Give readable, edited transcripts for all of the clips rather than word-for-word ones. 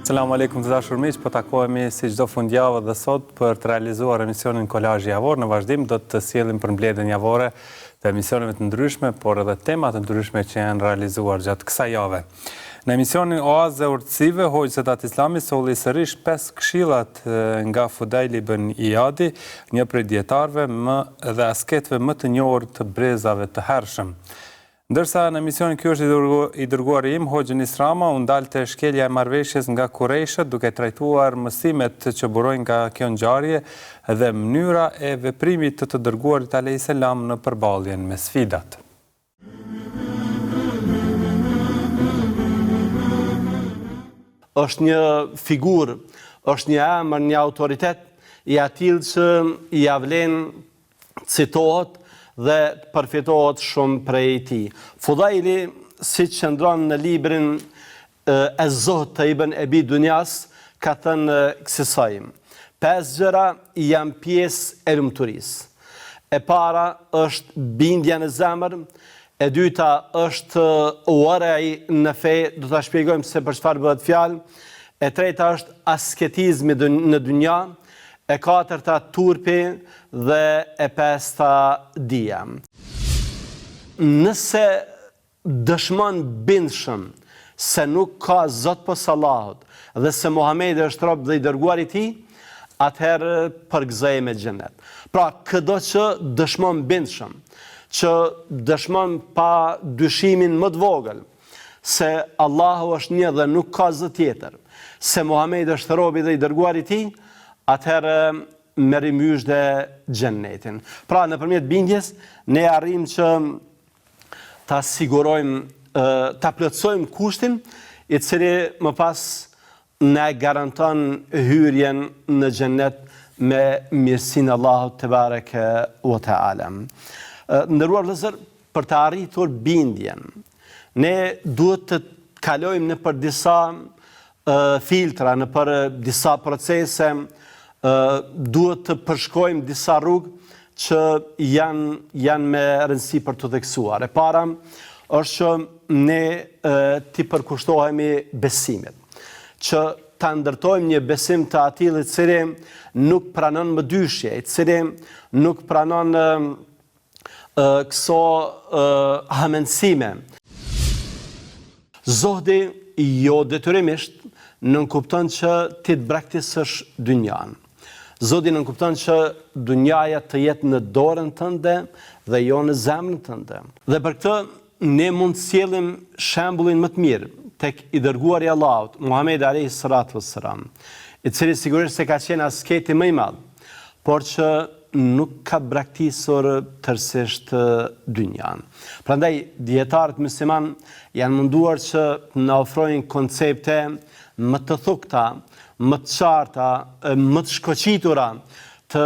Selamu alaikum të dashur miq, po takohemi si çdo fundjavë dhe sot për të realizuar emisionin Kolazhi javor. Në vazhdim do të sjellim përmbledhjen javore të emisioneve të ndryshme, por edhe tema të ndryshme që janë realizuar gjatë kësaj jave. Në emisionin Oazë e Urtësive, Hoxhët e Islami solli sërish 5 këshillat nga Fudail ibn Iyadi, një prej dietarëve dhe asketëve më të njohur të brezave të hershëm. Ndërsa në emisionin ky është i dërguari im, Hoxha Nisrama, u ndal te shkelja e marrëveshjes nga Kurejshët, duke trajtuar mësimet që burojnë nga kjo ngjarje dhe mënyra e veprimit të dërguarit alayhis salam në përballjen me sfidat. Është një figurë, është një emër, një autoritet i atill që i avlen citohet dhe përfitohet shumë prej tij. Fudaili, si qëndron në librin e Zuhd të Ibn Abi Dunjas, ka thënë kësaj: 5 gjëra janë pjesë e lumturisë. E para është bindja në zemër, e dyta është uarai në fe, do ta shpjegojmë se për çfarë bëhet fjalë. E treta është asketizmi në dynja, e katërta turpi dhe e pesta dija. Nëse dëshmon bindshëm se nuk ka Zot pas Allahut dhe se Muhamedi është rob dhe i dërguari i tij, atëherë përgëzohej me xhenet. Pra, çdo që dëshmon bindshëm, që dëshmon pa dyshimin më të vogël se Allahu është një dhe nuk ka zot tjetër, se Muhamedi është robi dhe i dërguari i tij, atëherë merrim myshde xhenetin. Pra, nëpërmjet bindjes ne arrim që ta sigurojmë, ta plotësojmë kushtin i cili më pas na garanton hyrjen në xhenet me mirësinë e Allahut te bareke u teala. Ndëruar vëllezër, për të arritur bindjen, ne duhet të kalojmë nëpër disa filtra, nëpër disa procese, duhet të përshkojmë disa rrugë që janë me rëndësi për të theksuar. E para është që ne t'i përkushtohemi besimit, që ta ndërtojmë një besim të atill i cili nuk pranon mëdyshje, i cili nuk pranon këso hamendësime. Zohdi jo detyrimisht nënkupton që ti të braktisësh dynjan. Zoti nënkupton që dynjaja të jetë në dorën tënde dhe jo në zemrën tënde. Dhe për këtë ne mund të sjellim shembullin më të mirë tek i dërguari i Allahut, Muhamedi alayhis salatu wassalam, i cili sigurisht se ka qenë asketi më i madh, por që nuk ka braktisur tërësisht dynjan. Prandaj dietarët musliman janë munduar që na ofrojnë koncepte më të thukta, më të qarta, më të shkoqitura të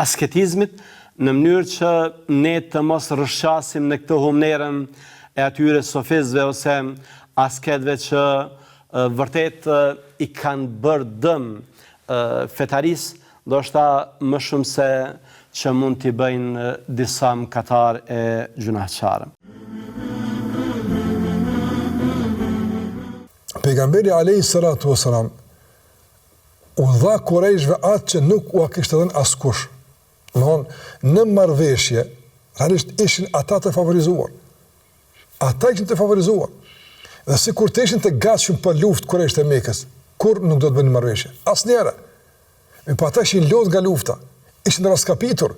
asketizmit, në mënyrë që ne të mos rrshqasim në këtë humnerën e atyre sofistëve ose asketëve që vërtet i kanë bërë dëm fetarisë, ndoshta më shumë se që mund t'i bëjnë disa mëkatar e gjunaqarë. Pejgamberi alayhis salatu wassalam u dha Kurejshve atë që nuk u kishte dhënë askush. Në marrëveshje, realisht ishin ata të favorizuar. Ata ishin të favorizuar. Dhe sikur të ishin të gatshëm për luftë Kurejshët e Mekës, kur nuk do të bënin marrëveshje. Asnjëherë. Po ata ishin lodh nga lufta, ishin raskapitur.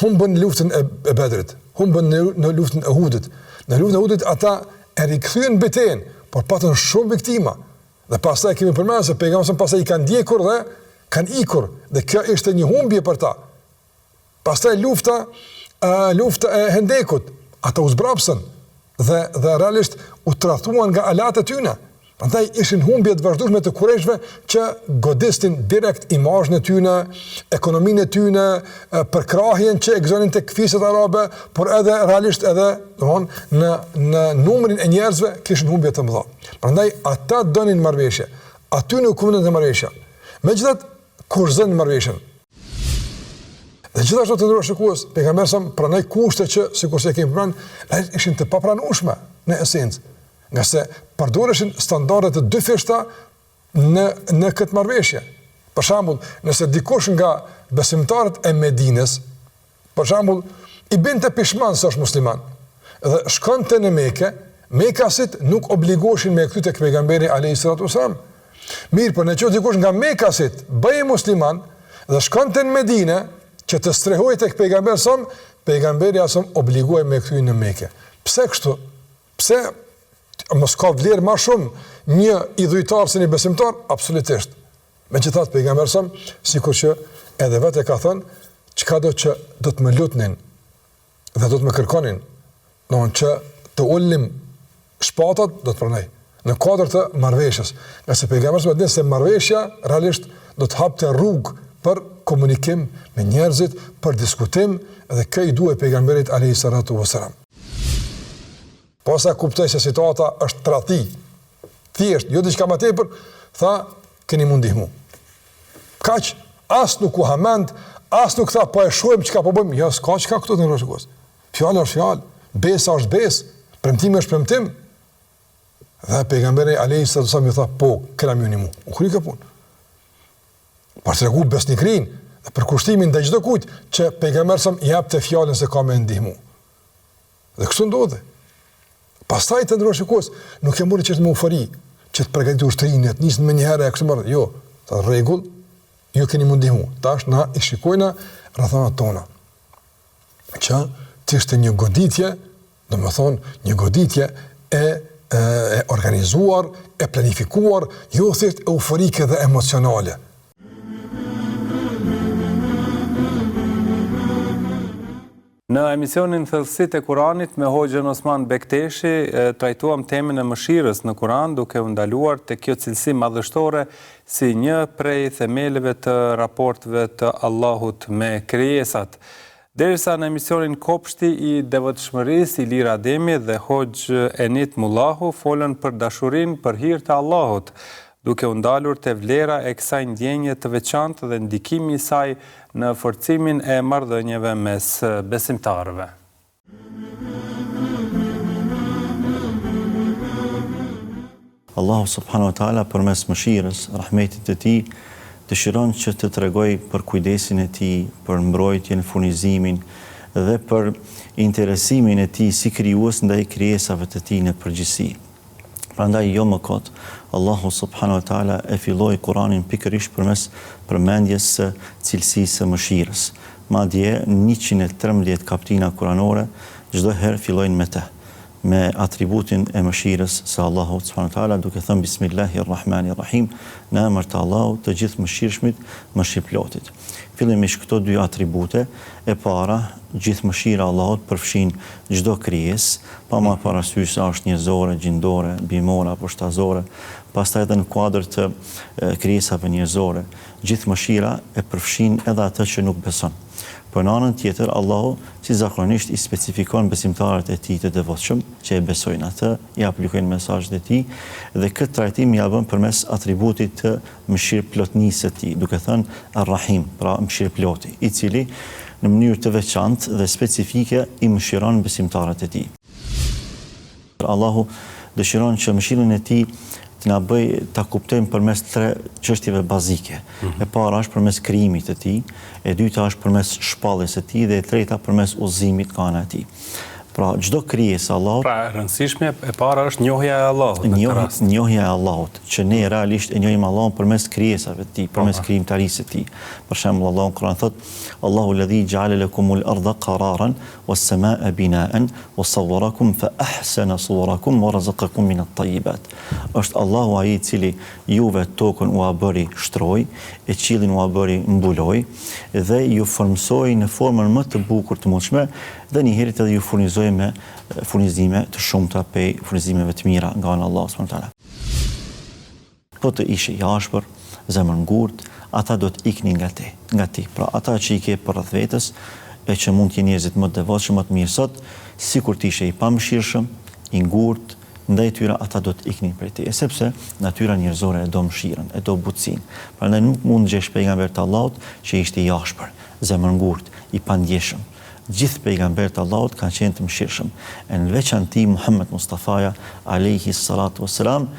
Humbën në luftën e Bedrit, humbën në luftën e Uhudit. Në luftën e Uhudit ata e rikthyen betejën, por patën shumë viktima. Dhe pastaj kemi përmendur se pejgamberi pastaj i kanë ndjekur dhe kanë ikur, dhe kjo ishte një humbje për ta. Pastaj lufta e Hendekut, ata u zbrapsën dhe realisht u tradhtuan nga alat e tyre. Prandaj ishin humbje të vazhdueshme të Kurejshve që godistin direkt imazhin e tyre, ekonominë e tyre, përkrahjen që e gëzonin tek fiset arabe, por edhe realisht edhe në numrin e njerëzve kishin humbje të mëdha. Prandaj ata donin marrëveshje, aty nuk kundën të marrëveshja. Megjithatë kurzën marrëveshjen. Dhe gjithashtu të ndroshë shikues, pejgamberi pranoi kushte që sikur se kemi pranë, ishin të papranueshme në esencë. nga se përdoreshin standardet të dyfishta në këtë marrëveshje. Për shembull, nëse dikush nga besimtarët e Medinës, për shembull, i binte pishman se është musliman, dhe shkonte në Mekë, Mekasit nuk obligoshin me këtu tek pejgamberi alayhis salatu wasalam. Mirë, por nëse dikush nga Mekasit bëhej musliman dhe shkonte në Medinë që të strehojë tek pejgamberi son, pejgamberi asom obliguoi me këtu në Mekë. Pse kështu? Pse mos ka vlerë më shumë një idhujtar se një besimtar? Absolutisht. Megjithatë pejgamberi son, sikur që edhe vetë ka thënë, çka do që do të më lutnin dhe do të më kërkonin, domthonjë që të ullim shpatat do të pranoj në kuadër të marrëveshjes. Nëse pejgamberi më thënë se marrëveshja realisht do të hapte rrugë për komunikim me njerëzit, për diskutim, dhe kjo i duhet pejgamberit alayhis salatu wasalam. Posa kuptoj se situata është tradhi. Thjesht, jo diçka më tepër, tha keni mund ndihmu. Kaq, as nuk u hamend, as nuk tha po e shohim çka po bëjmë. Jo, s'ka çka këtu në rrugës. Fjala është fjalë, besa është besë, premtimi është premtim. Dhe pejgamberi alayhis salatu wasalam i tha, po, kena më ndihmu. U kri ka punë. Për të regu besnikrin dhe për kushtimin dhe çdo kujt që pejgamberi i japte fjalën se ka me ndihmu. Dhe kështu ndodhi. Pastaj të ndrosh shikues, nuk e mori që të më ufori, që të përgatitur ushtrinë, të nisën më një herë e kështu me radhë. Jo, ta rregull, ju keni mund ndihmu. Tash na i shikojna rrethonat tona. Që të ishte një goditje, domethënë një goditje e organizuar, e planifikuar, jo thjesht euforike dhe emocionale. Në emisionin Thellësitë e Kuranit me Hoxhën Osman Bekteshi trajtuam temën e mëshirës në Kuran, duke u ndaluar te kjo cilësi madhështore si një prej themeleve të raporteve të Allahut me krijesat. Derisa në emisionin Kopshti i devotshmërisë Ilir Ademi dhe Hoxh Enit Mullahu folën për dashurinë për hir të Allahut, duke u ndalur te vlera e kësaj ndjenje të veçantë dhe ndikimi i saj në forcimin e marrëdhënieve mes besimtarëve. Allahu subhanahu wa taala përmes mëshirës, rahmetit të tij, dëshiron që të tregoj për kujdesin e tij, për mbrojtjen, furnizimin dhe për interesimin e tij si krijues ndaj krijesave të tij në përgjithësi. Prandaj jo më kot, Allahu subhanahu wa taala e filloi Kur'anin pikërisht përmes përmendjes së cilësisë së mëshirës. Madje 113 kaptina kuranore çdo herë fillojnë me të, me atributin e mëshirës së Allahut subhanahu wa taala, duke thënë Bismillahirrahmanirrahim, në emër të Allahut të gjithë mëshirshmit, mëshirëplotit. Fillimisht këto dy atribute, e para, gjithë mëshira e Allahut përfshin çdo krijesë, pa marrë parasysh se është njerëzore, gjindore, bimore apo shtazore, pastaj edhe në kuadër të krijesave njerëzore. Gjithë mëshira e përfshin edhe atë që nuk beson. Por në anën tjetër, Allahu si zakonisht i specifikon besimtarët e tij të devotshëm që e besojnë atë, i aplikojnë mesazhet e tij dhe këtë trajtim ja bën përmes atributit të mëshirëplotnisë së tij, duke thënë Ar-Rahim, pra mëshirëploti, i cili në mënyrë të veçantë dhe specifike i mëshiron besimtarët e tij. Allahu dëshiron që mëshirën e tij të na bëj ta kuptojmë përmes 3 çështjeve bazike. E para është përmes krijimit të tij, e dyta është përmes shpalljes së tij dhe e treta përmes udhëzimit nga ana e tij. Pra çdo krijesë Allahut, pra e rëndësishme e para është njohja e Allahut. Njohja e Allahut, që ne realisht e njohim Allahun përmes krijesave të tij, përmes krijimtarisë së tij. Për shembull, Allahu në Kur'an thotë: Allahu alladhi ja'ala lakumul arda qararan was-samaa'a bina'an wa sawwarakum fa ahsana suwarakum wa razaqakum min at-tayyibat. Është Allahu ai i cili juve tokën u bëri shtroj, e qiellin u bëri mbuloj dhe ju formsoi në formën më të bukur të mundshme dhe njëherët edhe ju furnizoi me furnizime të shumta prej furnizimeve të mira nga ana Allahu subhanahu wa taala. Po të ishe i ashpër, zemër ngurtë, ata do të iknin nga ti. Pra ata që i ke përreth vetës e që mund të jenë njerëzit më të devotshëm, më të mirë sot, sikur të ishe i pamëshirshëm, i ngurtë, ndaj tyre ata do të iknin prej teje, sepse natyra njerëzore e do mëshirën, e do butësinë. Prandaj nuk mund gjesh pejgamber të Allahut që ishte i ashpër, zemër ngurtë, i pandjeshëm, gjithë pejgamberët e Allahut kanë qenë të mëshirshëm. E në veçanti Muhammed Mustafaja alayhi salatu wassalam,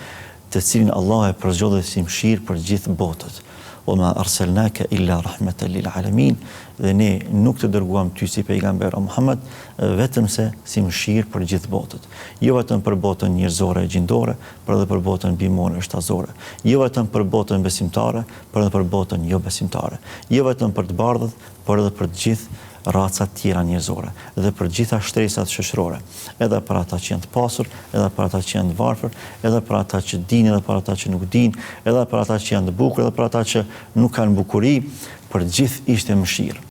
të cilin Allah e përzgjodhi si mëshirë për gjithë botët. وما أرسلناك إلا رحمة للعالمين, dhe ne nuk të dërguam ty si pejgamber o Muhammed vetëm se si mëshirë për gjithë botët. Jo vetëm për botën njerëzore e gjindore, por edhe për botën bimore e shtazore. Jo vetëm për botën besimtare, por edhe për botën jo besimtare. Jo vetëm për të bardhët, por edhe për të gjithë racat tjera njerëzore dhe për gjitha shtresat shoqërore, edhe për ata që janë të pasur, edhe për ata që janë të varfër, edhe për ata që dinë, edhe për ata që nuk dinë, edhe për ata që janë të bukur, edhe për ata që nuk kanë bukuri, për gjithë ishte mëshirë.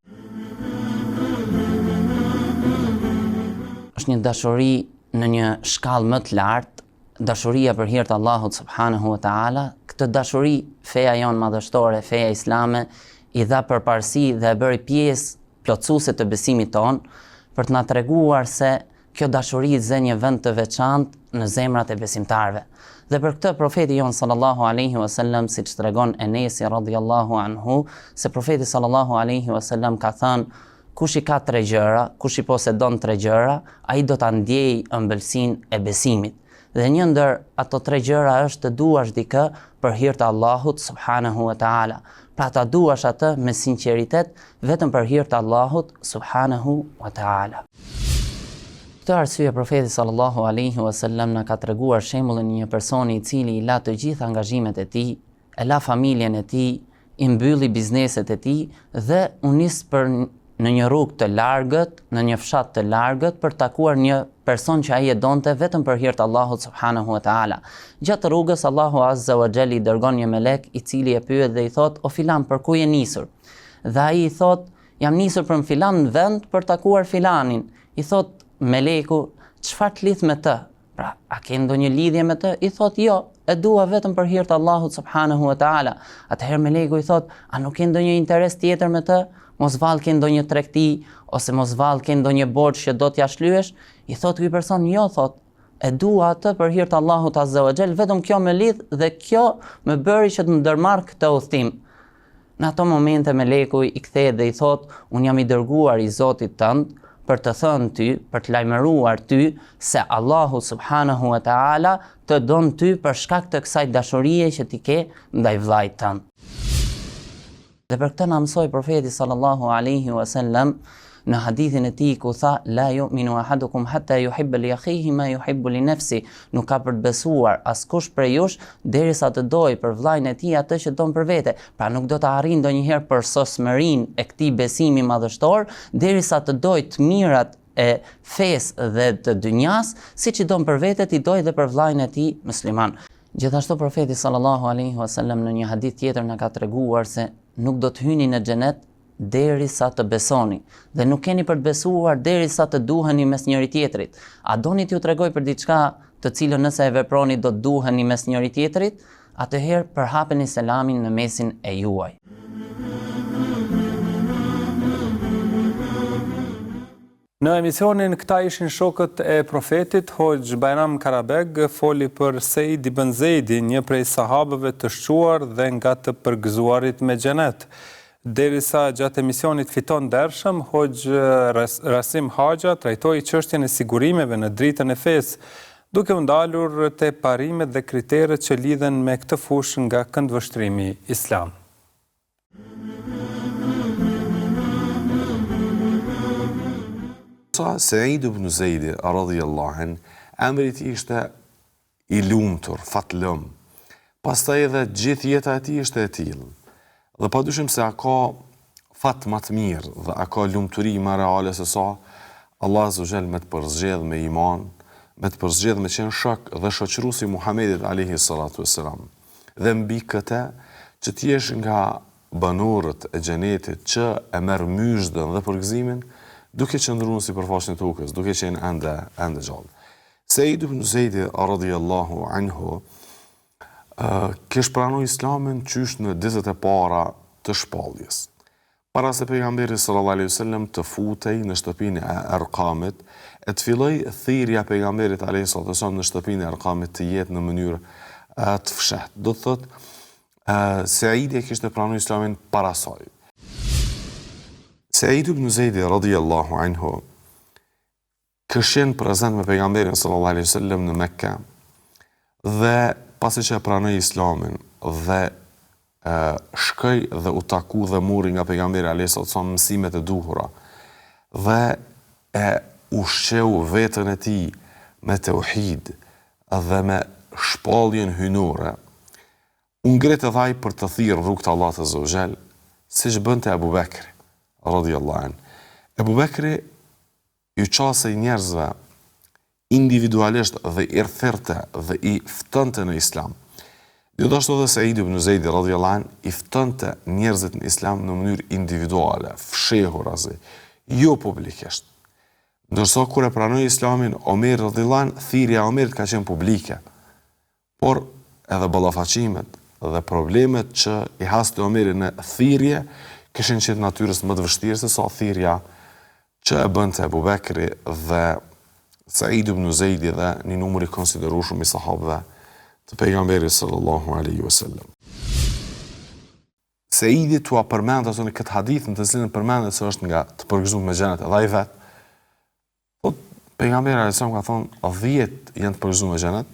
Është një dashuri në një shkallë më të lartë, dashuria për hir të Allahut subhanahu wa taala. Këtë dashuri feja jonë madhështore, feja islame, i dha përparësi dhe e bëri pjesë plotësuese të besimit ton, për të na treguar se kjo dashuri zë një vend të veçantë në zemrat e besimtarëve. Dhe për këtë profeti jon sallallahu alaihi wasallam, siç tregon Enesi radhiyallahu anhu, se profeti sallallahu alaihi wasallam ka thënë, kush i ka 3 gjëra, kush i posedon 3 gjëra, ai do ta ndjejë ëmbëlsinë e besimit. Dhe një ndër ato 3 gjëra është të duash dikë për hir të Allahut subhanahu wa taala. Pra ta duash atë me sinqeritet vetëm për hir të Allahut subhanahu wa taala. Këtë arsye profeti sallallahu alaihi wasallam na ka treguar shembullin e një personi i cili i la të gjitha angazhimet e tij, e la familjen e tij, i mbylli bizneset e tij dhe u nis në një rrugë të largët, në një fshat të largët për takuar një person që ai e donte vetëm për hir të Allahut subhanahu wa taala. Gjatë rrugës Allahu azza wa jalla i dërgon një melek i cili e pyet dhe i thot: "O filan, për ku je nisur?" Dhe ai i thot: "Jam nisur për në filan vend për takuar filanin." I thot meleku: "Çfarë të lidh me të? Pra, a ke ndonjë lidhje me të?" I thot: "Jo, e dua vetëm për hir të Allahut subhanahu wa taala." Atëherë meleku i thot: "A nuk ke ndonjë interes tjetër me të? Mos vallë ke ndonjë tregti, ose mos vallë ke ndonjë borxh që do t'ja shlyesh?" I thot ky person: "Jo, thot, e dua atë për hir të Allahut azza wa jall, vetëm kjo më lidh dhe kjo më bëri që të ndërmarr këtë udhtim." Në ato momente meleku i kthehet dhe i thot: "Unë jam i dërguar i Zotit tënd për të thënë ty, për të lajmëruar ty se Allahu subhanahu wa taala të don ty për shkak të kësaj dashurie që ti ke ndaj vllait tënd." Dhe për këtë na mësoi profeti sallallahu alaihi wasallam në hadithin e tij ku tha: "La yu'minu ahadukum hatta yuhibba li akhihi ma yuhibbu li nafsi." Nuk ka për të besuar askush prej jush derisa të dojë për vllain e tij atë që don për vete. Pra nuk do të arrijë ndonjëherë për sosmërinë e këtij besimi madhështor derisa të dojë të mirat e fesë dhe të dynjas, siç i don për vete, i dojë edhe për vllain e tij musliman. Gjithashtu profeti sallallahu alaihi wasallam në një hadith tjetër na ka treguar se nuk do të hyni në xhenet derisa të besoni, dhe nuk keni për të besuar derisa të duheni mes njëri tjetrit. A doni t'ju tregoj për diçka të cilën nëse e veproni do të duheni mes njëri tjetrit? Atëherë përhapeni selamin në mesin e juaj. Në emisionin Këta ishin shokët e profetit, Hoxh Bajram Karabeg foli për Sejid ibn Zeidin, një prej sahabëve të shquar dhe nga të përgëzuarit me xhenet. Derisa gjatë emisionit fiton ndershëm, Hoxh Rasim Haxha trajtoi çështjen e sigurimeve në dritën e fesë, duke u ndalur te parimet dhe kriteret që lidhen me këtë fushë nga këndvështrimi islam. Sejid ibn Zeidi radhiyallahu anhu, emri i tij ishte i lumtur, fatlëm. Pastaj edhe gjithë jeta e tij ishte e tillë. Dhe padyshim se a ka fat më të mirë dhe a ka lumturi më reale se sa Allah azza wa jall me të përzgjedh me iman, me të përzgjedh me qenë shok dhe shoqërues i Muhamedit alayhi salatu wassalam. Dhe mbi këtë që ti jesh nga banorët e xhenetit që e merr myshdën dhe përgëzimin, duke qëndruar sipërfaqen e tokës, duke qenë ende gjallë. Sejid ibn Zeidi radhiyallahu anhu kish pranu islamin qysh në ditët e para të shpalljes. Para se pejgamberi sallallahu alaihi wasallam të futej në shtëpinë e Arqamit, e të filloi thirrja e pejgamberit alaihi salatu wasallam në shtëpinë e Arqamit të jetë në mënyrë të fshehtë. Do të thotë Saidi e kishte pranuar islamin para saj. Said ibn Zeidi radhiyallahu anhu këshin prezent me pejgamberin sallallahu alaihi wasallam në Mekka dhe pasi që e pranoi Islamin dhe shkoj dhe u taku dhe muri nga pejgamberi alayhis salam mësimet e duhura dhe e ushqeu vetën e tij me tauhid dhe me shpalljen hynore, u ngret e dhaj për të thirrë rrugt të Allahut azza wa jall, siç bënte Abu Bekri radhiyallahu anhu. Abu Bekri ju qasej njerëzve individualisht dhe i rtherte dhe i ftënte në islam. Gjithashtu edhe Said ibn Zeidi radhiyallahu anhu i ftënte njerëzit në islam në mënyrë individuale, fshehur azi, jo publikisht. Ndërsa kur e pranoi islamin Omer radhiyallahu anhu, thirrja e Omerit ka qenë publike. Por edhe ballafaqimet dhe problemet që i haste Omeri në thirrje kishin qenë natyrës më të vështirë se sa thirrja që e bënte Abu Bekri dhe Said ibn Zeidi dhe një numër i konsiderueshëm i sahabëve të pejgamberit sallallahu alaihi wasallam. Saidi tua përmend ato në këtë hadith në të cilin përmendet se është nga të përgëzuar me xhenet edhe ai vet. Po pejgamberi alayhis salam ka thonë 10 janë të përgëzuar me xhenet.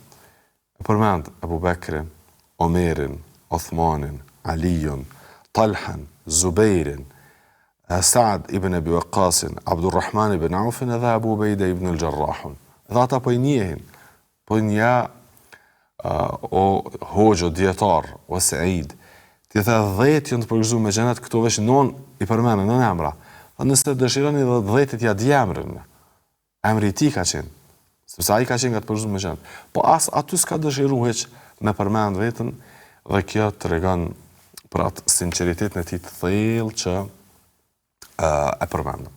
Përmend Abu Bekrin, Omerin, Uthmanin, Aliun, Talhan, Zubairin, Saad ibn Abi Waqqasin, Abdurrahman ibn Aufin edhe Abu Ubejda ibn al-Jarrahun. Dhe ata po i njehin, po i nja o hoxho, djetar, o Said. Ti the 10 janë të përgëzuar me xhenet, këto veç non i përmendën në emra. Dhe nëse dëshironi dhe 10 ja di emrin. Emri i tij ka qenë. Sepse ai ka qenë nga të përgëzuar me xhenet. Po as aty s'ka dëshiruar hiç me përmend veten dhe kjo tregon për atë sinqeritetin e tij të thellë që e përmendëm.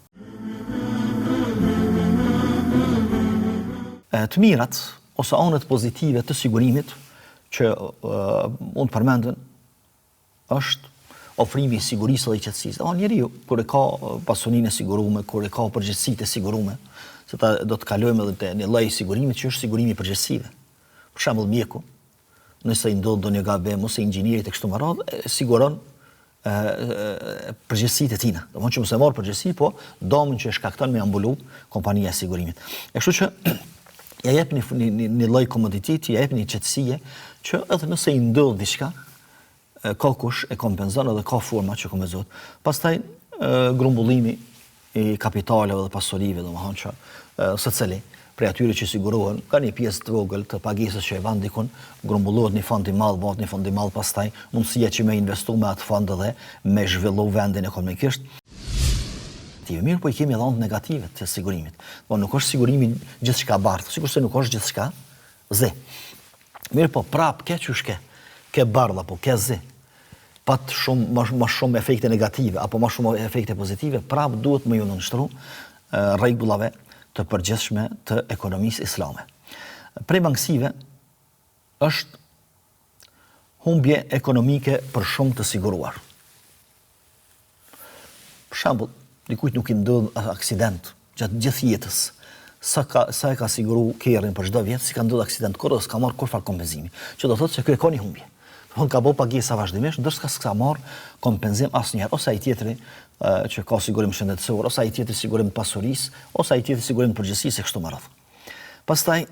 Të mirat ose anët pozitive të sigurimit që unë përmendën është ofrimi i sigurisë dhe i qetësisë. Njeriu kur e ka pasuninë e siguruar, kur e ka përgjegjësitë e siguruar, se ta do të kalojmë edhe te një lloj sigurimit që është sigurimi i përgjegjësive. Për shembull mjeku, nëse i ndodh ndonjë gabim ose inxhinieri të kështu me radhë, siguron përgjegjësitë e tina. Domthonjë që mos e marr përgjegjësi, po domën që e shkakton me ambulu kompania e sigurimit. E kështu që ja jep një lloj komoditeti, ja jep një qetësie që edhe nëse i ndodh diçka, ka kush e kompenzon edhe ka forma që kompenzohet. Pastaj grumbullimi i kapitaleve dhe pasurive, domethënë që secili prej atyre që sigurohen ka një pjesë të vogël të pagesës që e van dikun, grumbullohet një fond i madh, bëhet një fond i madh, pastaj mundësia që me investu me atë fond dhe me zhvillu vendin ekonomikisht. Mirë, po i kemi edhe anë negative të sigurimit. Po nuk është sigurimi gjithçka bardhë, sikurse nuk është gjithçka zi. Mirë, po prap ke çushke, ke bardh apo ke zi. Pat shumë më shumë efekte negative apo më shumë efekte pozitive, prap duhet më ju nënshtru rregullave të përgjithshme të ekonomisë islame. Prej mangësive është humbje ekonomike për shumë të siguruar. Për shembull, dikujt nuk i ndodh aksident gjatë gjithë jetës. Sa e ka siguru kerrin për çdo vjet, si ka ndodhur aksident kur s'ka marr kurfar kompenzimi. Që do thotë se ky e ka një humbje. Don ka bëu pagesa vazhdimisht, ndërsa s'ka marr kompenzim asnjëherë, ose ai tjetri që ka sigurim shëndetësor, ose ai tjetri sigurim pasurisë, ose ai tjetri sigurim përgjithësisë e kështu me radhë. Pastaj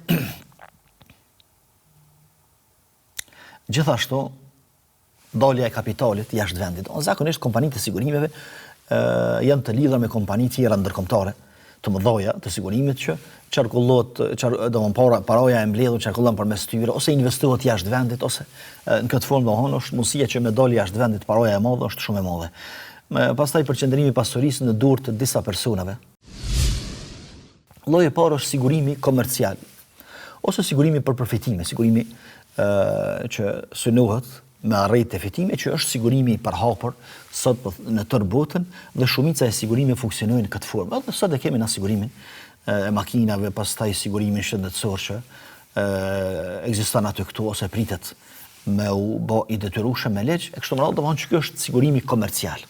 gjithashtu dalja e kapitalit jashtë vendit. Zakonisht kompanitë e sigurimeve janë të lidhura me kompani tjera ndërkombëtare të mëdha të sigurimit që qarkullohet, paraja e mbledhur qarkullon përmes tyre ose investohet jashtë vendit ose në këtë formë domthonë është mundësia që me dalë jashtë vendit paraja e madhe është shumë e madhe. Pastaj përqendrimi i pasurisë në dorë të disa personave. Lloji i parë është sigurimi komercial ose sigurimi për përfitime, sigurimi që synohet me arritje të fitime, që është sigurimi i përhapur sot në tërë botën dhe shumica e sigurimeve funksionojnë në këtë formë. Edhe sot e kemi në sigurimin e makinave, pastaj sigurimin shëndetësor që ekziston aty këtu ose pritet me u bë i detyrueshëm me ligj, e kështu me radhë, domethënë që ky është sigurimi komercial.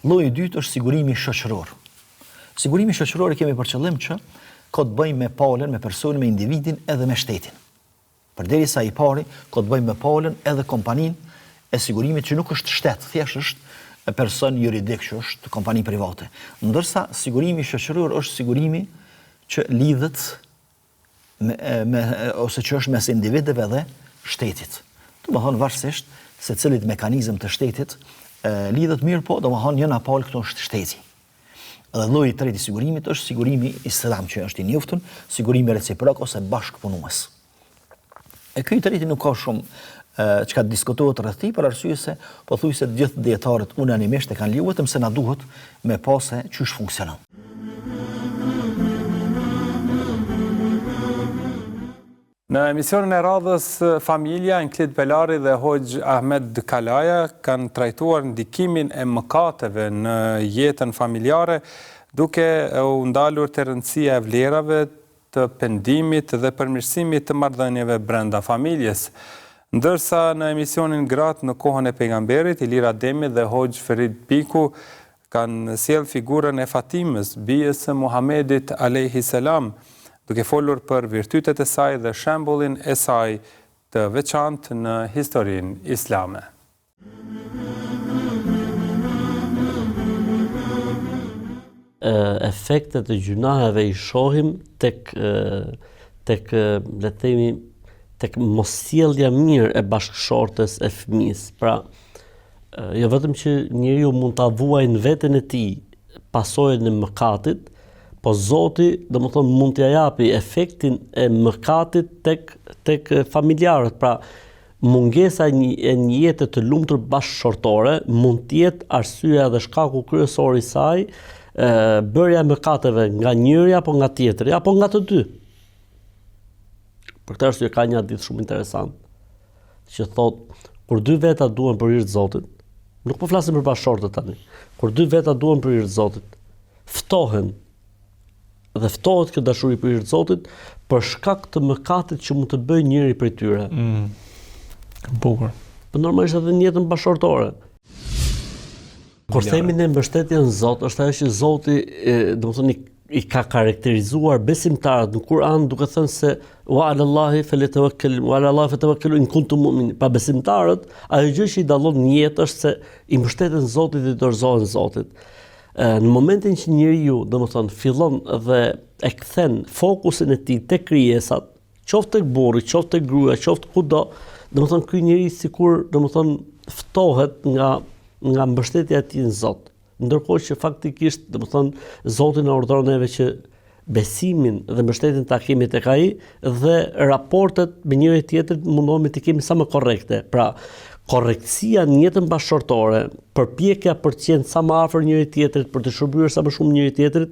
Lloji i dytë është sigurimi shoqëror. Sigurimi shoqëror e kemi për qëllim që ka të bëjë me palën, me personin, me individin edhe me shtetin. Përderisa i pari ka të bëjë me palën edhe kompaninë e sigurimit që nuk është shtet, thjesht është person juridik që është kompani private. Ndërsa sigurimi shoqëror është sigurimi që lidhet ose që është mes individëve dhe shtetit. Domethënë varësisht se cilit mekanizëm të shtetit lidhet mirë, po domethënë njëna palë këto është shteti. Dhe lloji i tretë i sigurimit është sigurimi islam që është i njoftun, sigurimi reciprok ose bashkëpunues. E ky i treti nuk ka shumë çka diskutohet rreth tij, për arsye se pothuajse të gjithë dietarët unanimisht e kanë liu, vetëm se na duhet me pasë çysh funksionon. Në emisionin e radhës, familja Inklit Belari dhe Hoxh Ahmed Kalaja kanë trajtuar ndikimin e mëkateve në jetën familjare, duke u ndalur te rëndësia e vlerave, të pendimit dhe përmirësimit të marrëdhënieve brenda familjes. Ndërsa në emisionin Gratë në kohën e pejgamberit, Ilir Ademi dhe Hoxh Ferid Piku kanë sjell figurën e Fatimës, bijës së Muhamedit alayhi salam, duke folur për virtytet e saj dhe shembullin e saj të veçantë në historinë islame. Efektet e gjunaheve i shohim tek le të themi tek mosjellja mirë e bashkëshortes e fëmijës. Pra, jo vetëm që njeriu mund ta vuajë në veten e tij pasojën e mëkatit, po Zoti, domethënë, mund t'ia japi efektin e mëkatit tek familjarët. Pra, mungesa e një jete të lumtur bashkëshortore mund të jetë arsyeja dhe shkaku kryesor i saj, bërja e mëkateve nga njëri apo nga tjetri, apo nga të dy. Për këtë arsye ka një hadith shumë interesant, që thotë, kur dy veta duan për hir të Zotit, nuk po flasim për bashkëshortët tani, kur dy veta duan për hir të Zotit, ftohen dhe ftohet kjo dashuri për hir të Zotit për shkak të mëkatit që mund të bëjë njëri prej tyre. Bukur. Po normalisht edhe në jetën bashkëshortore. Kur themi ne mbështetja në Zot, është ajo që Zoti, domethënë, i ka karakterizuar besimtarët në Kur'an duke thënë se wa 'ala Allahi fatawakkalu in kuntum mu'minin. Pa besimtarët, ajo gjë që i dallon në jetë është se i mbështeten Zotit dhe i dorëzohen Zotit. Në momentin që njeriu, domethënë, fillon dhe e kthen fokusin e tij tek krijesat, qoftë tek burri, qoftë tek gruaja, qoftë kudo, domethënë ky njeri sikur, domethënë, ftohet nga mbështetja e tij në Zot. Ndërkohë që faktikisht, domethënë, Zoti na urdhëron neve që besimin dhe mbështetjen ta kemi tek ai dhe raportet me njëri tjetrin mundohemi të kemi sa më korrekte. Pra, korrektësia në jetën bashkëshortore, përpjekja për të qenë sa më afër njëri tjetrit, për të shërbyer sa më shumë njëri tjetrit,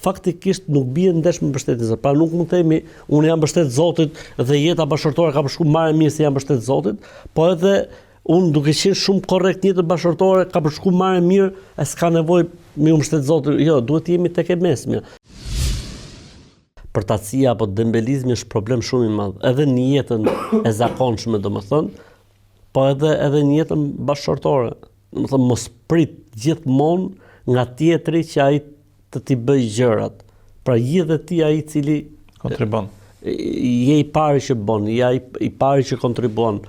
faktikisht nuk bie ndesh me mbështetjen e Zotit. Pra nuk mund të themi unë jam mbështet Zotit dhe jeta bashkëshortore ka përshkuar marrë mirë se jam mbështet Zotit, po edhe unë duke qenë shumë korrekt në jetën bashkëshortore ka përshkuar marrë mirë, e s'ka nevojë me mbështet Zotit. Jo, duhet të jemi tek e mesme. Përtatësia apo dembelizmi është problem shumë i madh, edhe në jetën e zakonshme, domethënë, po edhe në jetën bashkëshortore. Domethënë mos prit gjithmonë nga tjetri që ai të t'i bëj gjërat. Pra je dhe ti ai i cili kontribon. Je i pari që bën, je i pari që kontribuon.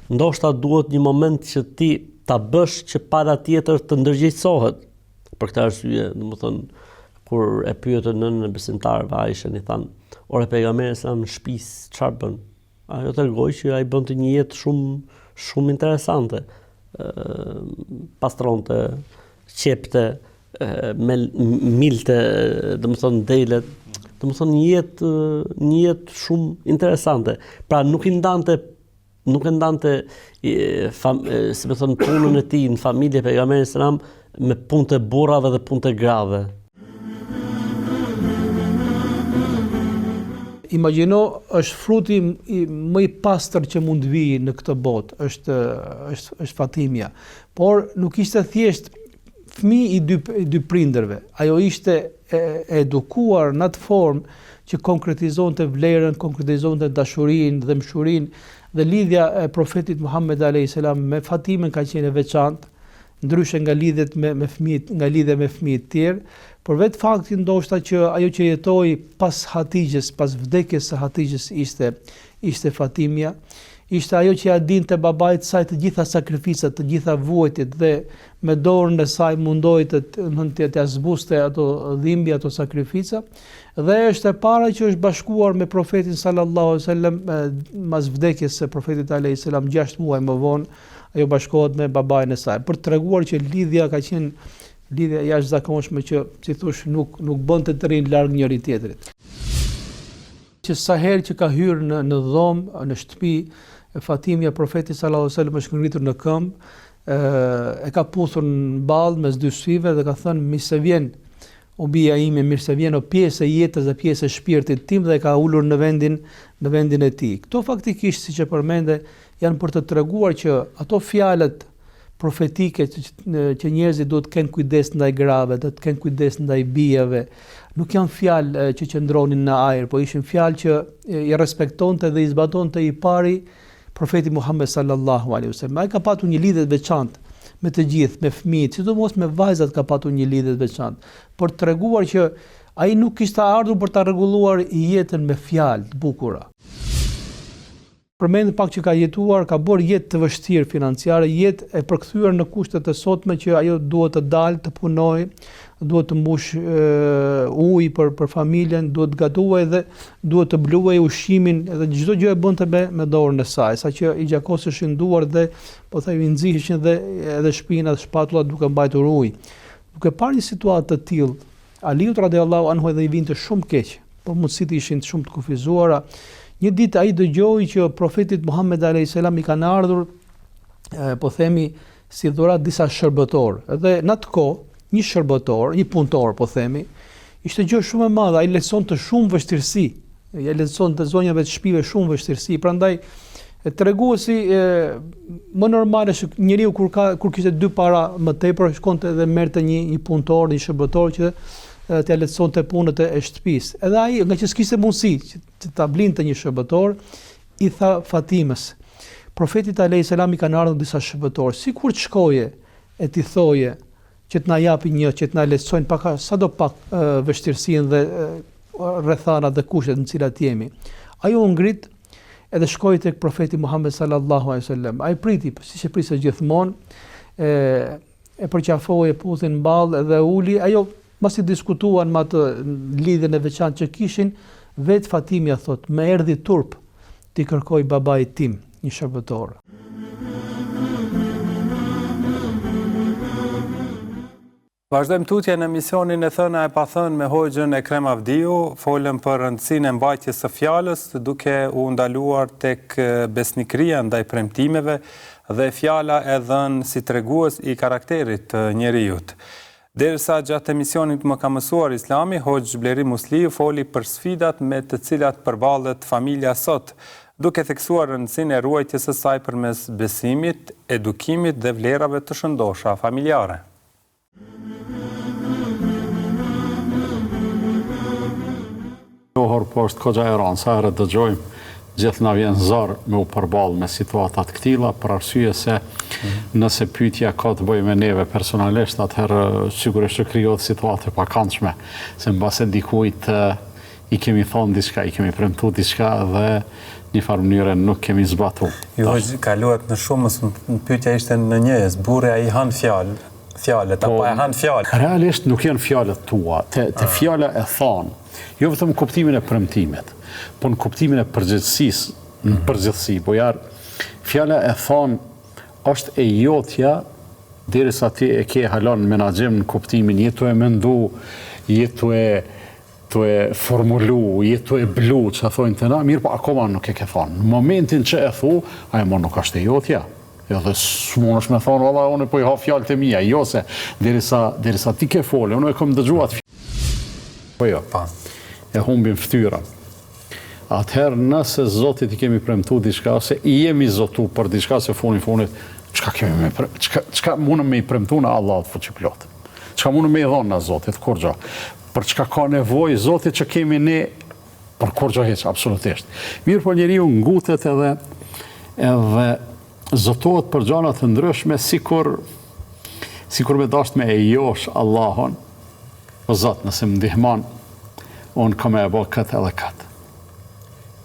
Ndoshta duhet një moment që ti ta bësh që para tjetër të ndërgjegjësohet. Për këtë arsye, domethënë, kur e pyetën nënën e besimtarëve Aishën, i thanë, "Ore pejgamberi sa në shtëpis çfarë bën?" Ajo tregoi që ai bënte një jetë shumë interesante. Pastronte, qepte, milte, domethënë delet, domethënë një jetë shumë interesante. Pra nuk e ndante si më thon punën e tij në familje pejgamberit selam me punë të burrave dhe punë të grave. Imagjino, është fruti më i pastër që mund të vijë në këtë botë, është Fatimia. Por nuk ishte thjesht fëmijë i dy prindërve. Ajo ishte e edukuar në atë formë që konkretizonte vlerën, konkretizonte dashurinë dhe mshurinë, dhe lidhja e profetit Muhammed a.s. me Fatimen ka qenë e veçantë, ndryshe nga lidhja me fëmijët tjerë, por vetë fakti ndoshta që ajo që jetoi pas Hatixhes, pas vdekjes së Hatixhes ishte Fatimia, ishte ajo që ja dinte babait të saj të gjitha sakrificat, të gjitha vuajtjet dhe me dorën e saj mundoi të zbuste ato dhimbje, ato sakrifica, dhe është e para që është bashkuar me profetin sallallahu alaihi wasallam mas vdekjes së profetit alaihi salam 6 muaj më vonë, ajo bashkohet me babain e saj, për të treguar që lidhja ka qenë lidhja jashtëzakonshme që, si thosh, nuk bënte të rinë larg njëri tjetrit. Që sa herë që ka hyrë në dhomë, në shtëpi, Fatimia, profeti sallallahu alaihi wasallam është ngritur në këmbë, e ka puthur në ballë mes dy syve dhe ka thënë mirë se vjen o bija ime, mirë se vjen o pjesë e jetës dhe pjesë e shpirtit tim, dhe ka ulur në vendin e tij. Këto faktikisht, siç e përmende, janë për të treguar që ato fjalët profetike që njerëzit duhet të kenë kujdes ndaj grave, duhet të kenë kujdes ndaj bijave, nuk janë fjalë që qëndronin në ajër, po ishin fjalë që i respektonte dhe i zbatonte i pari profeti Muhammed sallallahu alaihi wasallam. Ai ka patur një lidhje të veçantë me të gjithë, me fëmijët, sidomos me vajzat ka patur një lidhje të veçantë, për të treguar që ai nuk kishte ardhur për ta rregulluar jetën me fjalë të bukura. Përmend pak që ka jetuar, ka bërë jetë të vështirë financiare, jetë e përkthyer në kushtet e sotme që ajo duhet të dalë, të punojë, duhet të mbush ujë për familjen, duhet të gatuaj dhe duhet të bluaj ushqimin, edhe çdo gjë e bënte me dorën e saj, saqë i gjakoseshin duar dhe po thaj i nxiheshin dhe edhe shpinat, shpatullat duke mbajtur ujë. Duke parë një situatë të tillë, Aliut radhiyallahu anhu edhe i vinte shumë keq, por mundësitë ishin shumë të kufizuara. Një ditë ai dëgjoi që profetit Muhammed alayhis salam i kanë ardhur, po themi, si dhurat disa shërbëtorë. Edhe në atë kohë, një shërbëtor, një punëtor, po themi, ishte gjë shumë e madhe, ai lecsonte shumë vështirësi, ai lecsonte zonjave të shtëpive shumë vështirësi, prandaj treguesi më normale është njeriu kur kishte dy para më tepër, shkonte dhe merrte një punëtor, një shërbëtor që t'ia lecsonte punët e shtëpisë. Edhe ai, nga që s'kishte mundësi që ta blinte një shërbëtor, i tha Fatimës, profetit alayhis salam i kanë ardhur disa shërbëtorë, sikur të shkoje e t'i thoje që t'na japi një, që t'na lecsojnë pak sadopak vështirësinë dhe rrethanat dhe kushtet në cilat jemi. Ajo u ngrit edhe shkoi tek profeti Muhammed sallallahu alaihi wasallam. Ai priti, siç e prisë gjithmonë, e përqafoi puthin mball dhe uli. Ajo masi diskutuan me atë lidhjen e veçantë që kishin, vet Fatimia thot, më erdhi turp t'i kërkoj babait tim, një shërbëtor. Vazhdojmë tutje në misionin e thëna e pa thënë me Hoxhën Ekrem Avdiu, folëm për rëndësinë e mbajtjes së fjalës, duke u ndaluar tek besnikëria ndaj premtimeve dhe fjala e dhënë si tregues i karakterit të njerëzit. Derisa gjatë emisionit më ka mësuar Islami, Hoxh Bleri Musliu foli për sfidat me të cilat përballet familja sot, duke theksuar rëndësinë e ruajtjes së saj përmes besimit, edukimit dhe vlerave të shëndosha familjare. Johor po është kogja e ranë, sa herë dëgjojmë, gjithë na vjen zor me u përballë me situatat këtilla, për arsye se nëse pyetja ka të bëjë me neve personalisht, atëherë sigurisht të krijohet situata e pakëndshme, se mbase dikujt i kemi thonë diçka, i kemi premtuar diçka dhe një farë mënyre nuk kemi zbatuar. Jo, kaluat në shumës, pyetja ishte në njëjës, burri ai han fjalët, apo e han fjalët. Realisht nuk janë fjalët tua, te fjala e thonë, jo vetëm në kuptimin e premtimit, po në kuptimin e përgjithësisë, në përgjithësi, po fjala e thonë është e jotja derisa ti e ke halon menaxhim në kuptimin jetu e mendu, jetu e formulu, jetu e blu, që thojnë të na, mirë, po akoma nuk e ke thonë. Në momentin që e thu, ajo nuk është e jotja. Jo dhe s'mon është me thonë, valla, unë po i ha fjallët e mija, jo se derisa ti ke folë, unë e kom dëgjuat fjallë. Po jo, e humbim ftyra. Atëherë nëse Zotit i kemi premtu diçka, ose i jemi zotu për diçka, se funit, çka mundëm me i premtu në Allah të fuqiplot? Çka mundëm me i dhonë në Zotit, kur gjo? Për çka ka nevojë Zotit që kemi ne, për kur gjo heq, absolutisht. Mirë po njeriu ngutet edhe zotohet për gjana të ndryshme, sikur me dasht me e josh Allahon, o Zot, nëse më ndihman, unë kam e bo këtë edhe këtë.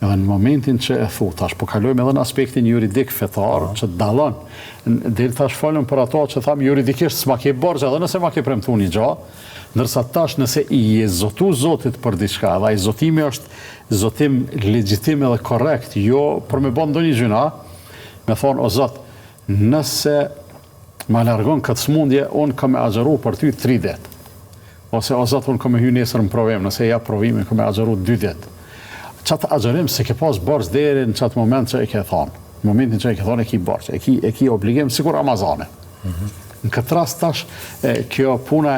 Edhe në momentin që e thu, tash po kalojmë edhe në aspektin juridik fetar, që dallon. Deri tash folëm për ato që tham juridikisht s'ma ke borxh edhe nëse ma ke premtu një gjë, ndërsa tash nëse i je zotu Zotit për diçka, dhe ai zotimi është zotim legjitim edhe korrekt, jo për me bën ndonjë gjëna, me thonë o Zot, nëse ma largon këtë smundje, unë kam e agjeru për ty 3 ditë. Ose o Zot, unë kam e hy nesër në provim, nëse ja provimin, kam e agjeru 2 ditë. Qatë agjerim se ke pas borxh deri në qatë moment që e ke thonë. Në momentin që e ke thonë, e ki borxh, e ki obligim, sikur Ramazane. Në këtë rast tash, kjo puna